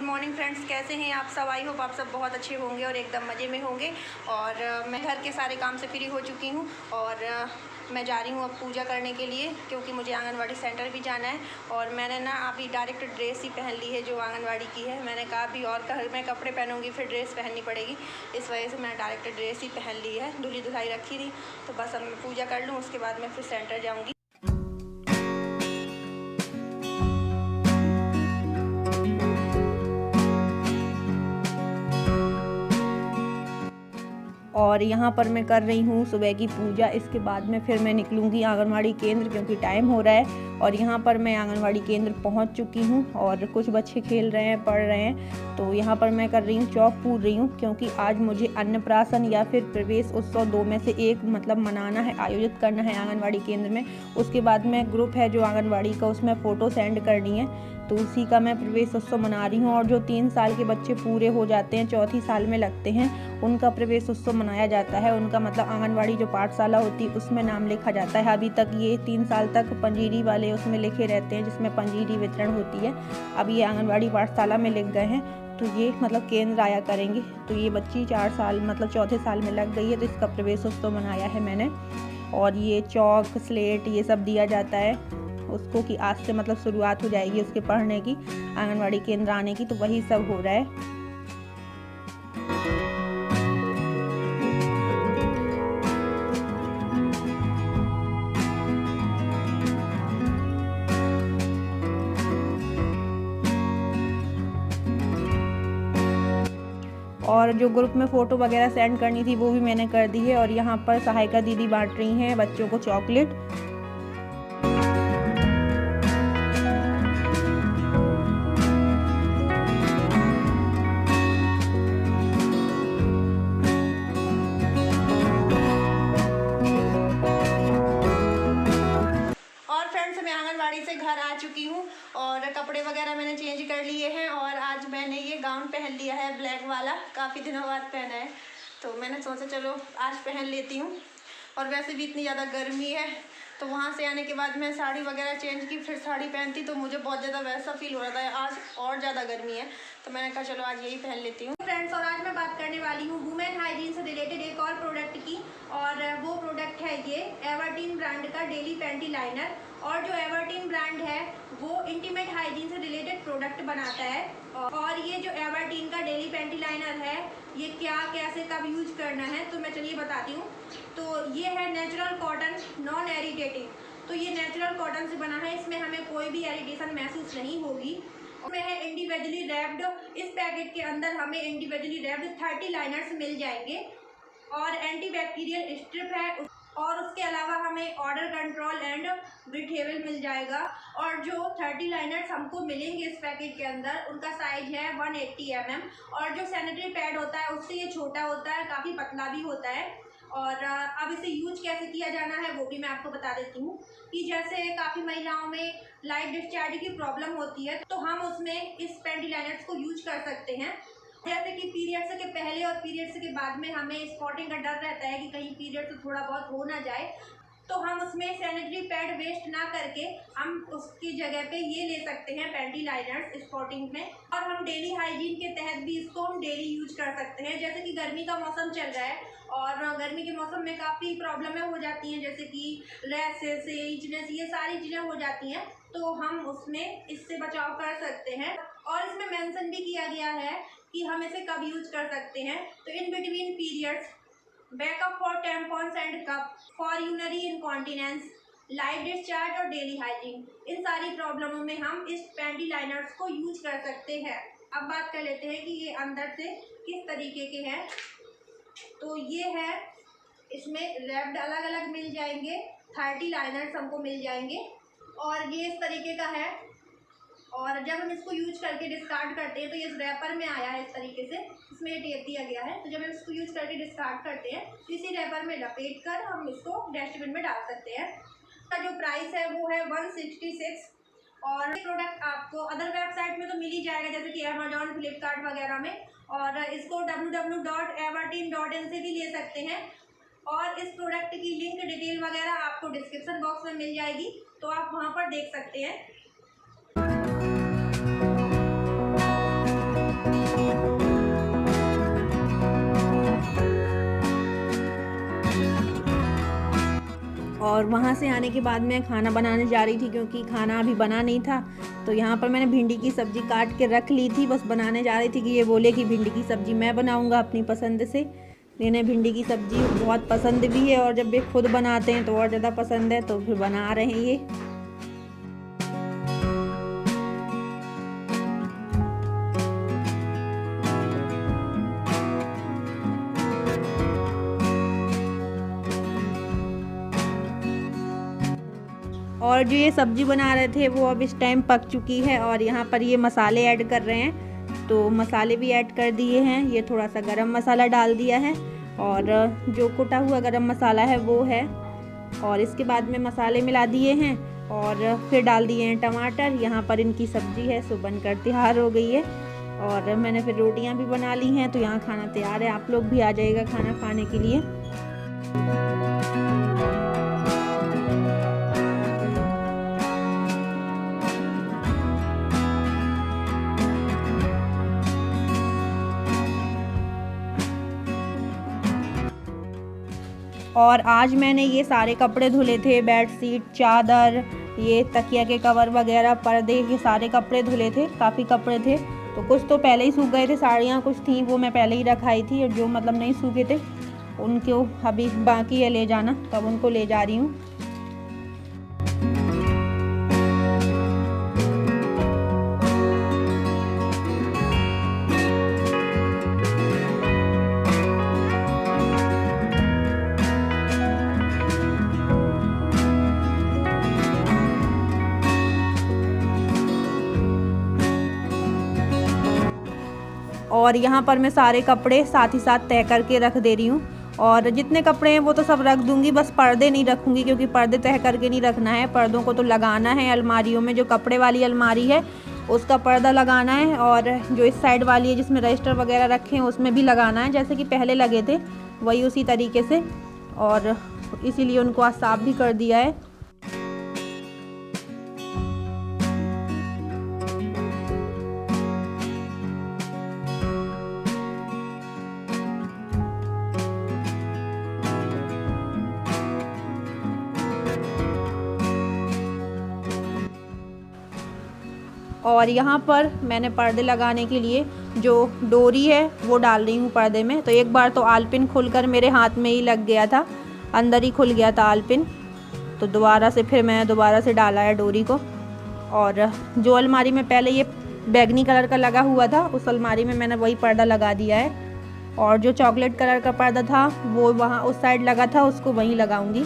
Morning friends, कैसे हैं आप सब। आई होप आप सब बहुत अच्छे होंगे और एकदम मज़े में होंगे। और मैं घर के सारे काम से फ्री हो चुकी हूँ और मैं जा रही हूँ अब पूजा करने के लिए, क्योंकि मुझे आंगनवाड़ी सेंटर भी जाना है। और मैंने ना अभी डायरेक्ट ड्रेस ही पहन ली है जो आंगनवाड़ी की है। मैंने कहा अभी और घर में कपड़े पहनूंगी फिर ड्रेस पहननी पड़ेगी, इस वजह से मैंने डायरेक्ट ड्रेस ही पहन ली है। धुली धुलाई रखी थी, तो बस अब मैं पूजा कर लूँ, उसके बाद मैं फिर सेंटर जाऊँगी। और यहाँ पर मैं कर रही हूँ सुबह की पूजा। इसके बाद में फिर मैं निकलूँगी आंगनवाड़ी केंद्र, क्योंकि टाइम हो रहा है। और यहाँ पर मैं आंगनवाड़ी केंद्र पहुँच चुकी हूँ और कुछ बच्चे खेल रहे हैं, पढ़ रहे हैं। तो यहाँ पर मैं कर रही हूँ चौक पूर रही हूँ, क्योंकि आज मुझे अन्नप्राशन या फिर प्रवेश उत्सव दो में से एक मनाना है, आयोजित करना है आंगनवाड़ी केंद्र में। उसके बाद में ग्रुप है जो आंगनवाड़ी का, उसमें फ़ोटो सेंड करनी है, तो उसी का मैं प्रवेश उत्सव मना रही हूँ। और जो 3 साल के बच्चे पूरे हो जाते हैं, चौथी साल में लगते हैं, उनका प्रवेश उत्सव मनाया जाता है। उनका मतलब आंगनवाड़ी जो पाठशाला होती है उसमें नाम लिखा जाता है। अभी तक ये 3 साल तक पंजीरी वाले उसमें लिखे रहते हैं, जिसमें पंजीरी वितरण होती है। अब ये आंगनवाड़ी पाठशाला में लिख गए हैं, तो ये मतलब केंद्र आया करेंगे। तो ये बच्ची 4 साल मतलब चौथे साल में लग गई है, तो इसका प्रवेश उत्सव मनाया है मैंने। और ये चौक स्लेट ये सब दिया जाता है उसको, कि आज से मतलब शुरुआत हो जाएगी उसके पढ़ने की, आंगनवाड़ी केंद्र आने की। तो वही सब हो रहा है। और जो ग्रुप में फ़ोटो वगैरह सेंड करनी थी वो भी मैंने कर दी है। और यहाँ पर सहायिका दीदी बांट रही हैं बच्चों को चॉकलेट। और फ्रेंड्स, मैं आंगनवाड़ी से घर आ चुकी हूँ और कपड़े वगैरह मैंने चेंज कर लिए हैं। और आज मैंने ये गाउन पहन लिया है ब्लैक वाला, काफ़ी दिनों बाद पहना है, तो मैंने सोचा चलो आज पहन लेती हूँ। और वैसे भी इतनी ज़्यादा गर्मी है, तो वहाँ से आने के बाद मैं साड़ी वगैरह चेंज की, फिर साड़ी पहनती तो मुझे बहुत ज़्यादा वैसा फील हो रहा था। आज और ज़्यादा गर्मी है, तो मैंने कहा चलो आज यही पहन लेती हूँ फ्रेंड्स। और आज मैं बात करने वाली हूँ वुमेन हाइजीन से रिलेटेड एक और प्रोडक्ट की। और वो प्रोडक्ट है ये एवर्टीन ब्रांड का डेली पैंटी लाइनर। और जो एवर्टीन ब्रांड है वो इंटीमेट हाइजीन से रिलेटेड प्रोडक्ट बनाता है। और ये जो एवर्टीन का डेली पैंटी लाइनर है, ये क्या कैसे कब यूज करना है, तो मैं चलिए बताती हूँ। तो ये है नेचुरल कॉटन, नॉन इरिटेटिंग। तो ये नेचुरल कॉटन से बना है, इसमें हमें कोई भी इरिटेशन महसूस नहीं होगी। इसमें है इंडिविजुअली रैप्ड, इस पैकेट के अंदर हमें इंडिविजुअली रैप्ड 30 लाइनर्स मिल जाएंगे। और एंटीबैक्टीरियल स्ट्रिप है, और उसके अलावा हमें ऑर्डर कंट्रोल एंड ब्रीथेबल मिल जाएगा। और जो 30 लाइनर्स हमको मिलेंगे इस पैकेट के अंदर, उनका साइज है 180 mm। और जो सैनिटरी पैड होता है उससे ये छोटा होता है, काफ़ी पतला भी होता है। और अब इसे यूज कैसे किया जाना है वो भी मैं आपको बता देती हूँ। कि जैसे काफ़ी महिलाओं में लाइट डिस्चार्ज की प्रॉब्लम होती है, तो हम उसमें इस पैंटी लाइनर्स को यूज कर सकते हैं। जैसे कि पीरियड्स के पहले और पीरियड्स के बाद में हमें स्पॉटिंग का डर रहता है कि कहीं पीरियड्स थोड़ा बहुत हो ना जाए, तो हम उसमें सैनिटरी पैड वेस्ट ना करके हम उसकी जगह पे ये ले सकते हैं पैंटी लाइनर्स स्पॉटिंग में। और हम डेली हाइजीन के तहत भी इसको हम डेली यूज कर सकते हैं। जैसे कि गर्मी का मौसम चल रहा है और गर्मी के मौसम में काफ़ी प्रॉब्लमें हो जाती हैं, जैसे कि रैशेस, इचनेस, ये सारी चीज़ें हो जाती हैं, तो हम उसमें इससे बचाव कर सकते हैं। और इसमें मेंशन भी किया गया है कि हम इसे कब यूज कर सकते हैं। तो in between periods, backup for tampons and cup, for urinary incontinence, light discharge और डेली हाइजीन, इन सारी प्रॉब्लमों में हम इस पैंटी लाइनर्स को यूज कर सकते हैं। अब बात कर लेते हैं कि ये अंदर से किस तरीके के हैं। तो ये है, इसमें रैप्ड अलग अलग मिल जाएंगे, 30 लाइनर्स हमको मिल जाएंगे। और ये इस तरीके का है। और जब हम इसको यूज करके डिस्कार्ड करते हैं तो ये इस रैपर में आया है इस तरीके से, इसमें ये टेप दिया गया है। तो जब हम इसको यूज करके डिस्कार्ड करते हैं तो इसी रैपर में लपेट कर हम इसको डस्टबिन में डाल सकते हैं। इसका जो प्राइस है वो है 166। और ये प्रोडक्ट आपको अदर वेबसाइट में तो मिल ही जाएगा, जैसे कि अमेजॉन, फ्लिपकार्ट वगैरह में। और इसको www.everteen.in से भी ले सकते हैं। और इस प्रोडक्ट की लिंक डिटेल वगैरह आपको डिस्क्रिप्शन बॉक्स में मिल जाएगी, तो आप वहाँ पर देख सकते हैं। और वहाँ से आने के बाद मैं खाना बनाने जा रही थी क्योंकि खाना अभी बना नहीं था। तो यहाँ पर मैंने भिंडी की सब्ज़ी काट के रख ली थी, बस बनाने जा रही थी कि ये बोले कि भिंडी की सब्ज़ी मैं बनाऊँगा अपनी पसंद से। इन्हें भिंडी की सब्ज़ी बहुत पसंद भी है और जब ये खुद बनाते हैं तो और ज़्यादा पसंद है, तो फिर बना रहे हैं ये। और जो ये सब्ज़ी बना रहे थे वो अब इस टाइम पक चुकी है और यहाँ पर ये मसाले ऐड कर रहे हैं। तो मसाले भी ऐड कर दिए हैं, ये थोड़ा सा गरम मसाला डाल दिया है और जो कुटा हुआ गरम मसाला है वो है। और इसके बाद में मसाले मिला दिए हैं और फिर डाल दिए हैं टमाटर। यहाँ पर इनकी सब्ज़ी है सो बनकर तैयार हो गई है और मैंने फिर रोटियाँ भी बना ली हैं। तो यहाँ खाना तैयार है, आप लोग भी आ जाइएगा खाना खाने के लिए। और आज मैंने ये सारे कपड़े धुले थे, बेडशीट, चादर, ये तकिया के कवर वगैरह, पर्दे, ये सारे कपड़े धुले थे। काफ़ी कपड़े थे, तो कुछ तो पहले ही सूख गए थे, साड़ियाँ कुछ थी वो मैं पहले ही रखाई थी और जो मतलब नहीं सूखे थे उनको अभी बाकी है ले जाना, तब उनको ले जा रही हूँ। और यहाँ पर मैं सारे कपड़े साथ ही साथ तय करके रख दे रही हूँ और जितने कपड़े हैं वो तो सब रख दूँगी, बस पर्दे नहीं रखूँगी क्योंकि पर्दे तय करके नहीं रखना है। पर्दों को तो लगाना है अलमारियों में, जो कपड़े वाली अलमारी है उसका पर्दा लगाना है और जो इस साइड वाली है जिसमें रजिस्टर वगैरह रखे हैं उसमें भी लगाना है, जैसे कि पहले लगे थे वही उसी तरीके से। और इसीलिए उनको आज साफ़ भी कर दिया है। और यहाँ पर मैंने पर्दे लगाने के लिए जो डोरी है वो डाल रही हूँ पर्दे में। तो एक बार तो आलपिन खुलकर मेरे हाथ में ही लग गया था, अंदर ही खुल गया था आलपिन, तो दोबारा से फिर मैंने दोबारा से डाला है डोरी को। और जो अलमारी में पहले ये बैगनी कलर का लगा हुआ था उस अलमारी में मैंने वही पर्दा लगा दिया है और जो चॉकलेट कलर का पर्दा था वो वहाँ उस साइड लगा था, उसको वहीं लगाऊंगी।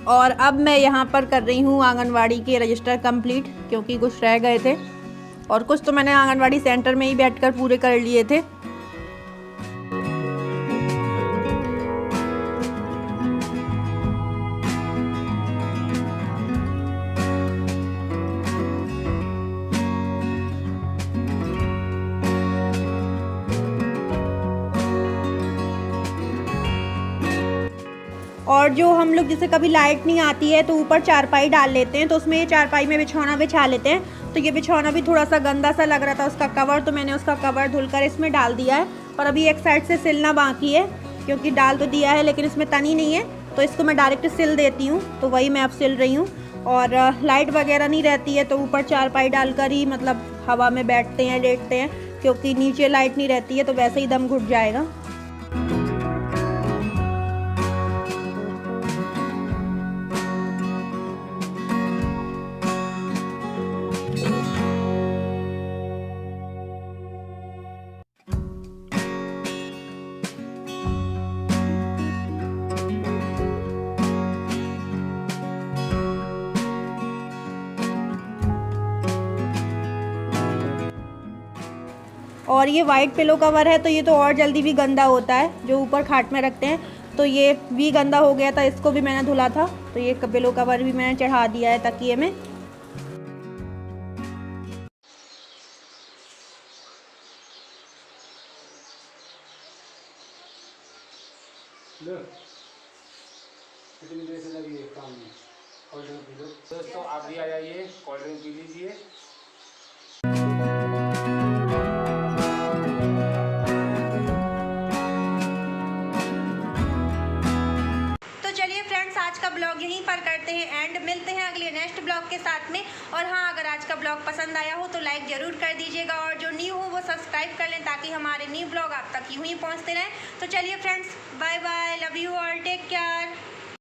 और अब मैं यहाँ पर कर रही हूँ आंगनवाड़ी के रजिस्टर कंप्लीट, क्योंकि कुछ रह गए थे और कुछ तो मैंने आंगनवाड़ी सेंटर में ही बैठकर पूरे कर लिए थे। और जो हम लोग जैसे कभी लाइट नहीं आती है तो ऊपर चारपाई डाल लेते हैं, तो उसमें ये चारपाई में बिछौना बिछा लेते हैं। तो ये बिछौना भी थोड़ा सा गंदा सा लग रहा था उसका कवर, तो मैंने उसका कवर धुलकर इसमें डाल दिया है। पर अभी एक साइड से सिलना बाकी है क्योंकि डाल तो दिया है लेकिन इसमें तनी नहीं है, तो इसको मैं डायरेक्ट सिल देती हूँ। तो वही मैं अब सिल रही हूँ। और लाइट वगैरह नहीं रहती है तो ऊपर चारपाई डालकर ही मतलब हवा में बैठते हैं, लेटते हैं, क्योंकि नीचे लाइट नहीं रहती है तो वैसे ही दम घुट जाएगा। और ये वाइट पिलो कवर है तो ये तो और जल्दी भी गंदा होता है, जो ऊपर खाट में रखते हैं, तो ये भी गंदा हो गया था, इसको भी मैंने धुला था। तो ये पिलो कवर भी मैंने चढ़ा दिया है तकिए में। कितनी देर से लगी है काम में। कोल्ड ड्रिंक पी लो दोस्तों, आप भी आ जाइए, कोल्ड ड्रिंक पी लीजिए। तो चलिए फ्रेंड्स, आज का ब्लॉग यहीं पर करते हैं एंड मिलते हैं अगले नेक्स्ट ब्लॉग के साथ में। और हाँ, अगर आज का ब्लॉग पसंद आया हो तो लाइक ज़रूर कर दीजिएगा और जो न्यू हो वो सब्सक्राइब कर लें ताकि हमारे न्यू ब्लॉग आप तक यूं ही पहुँचते रहें। तो चलिए friends, bye bye, love you all, take care.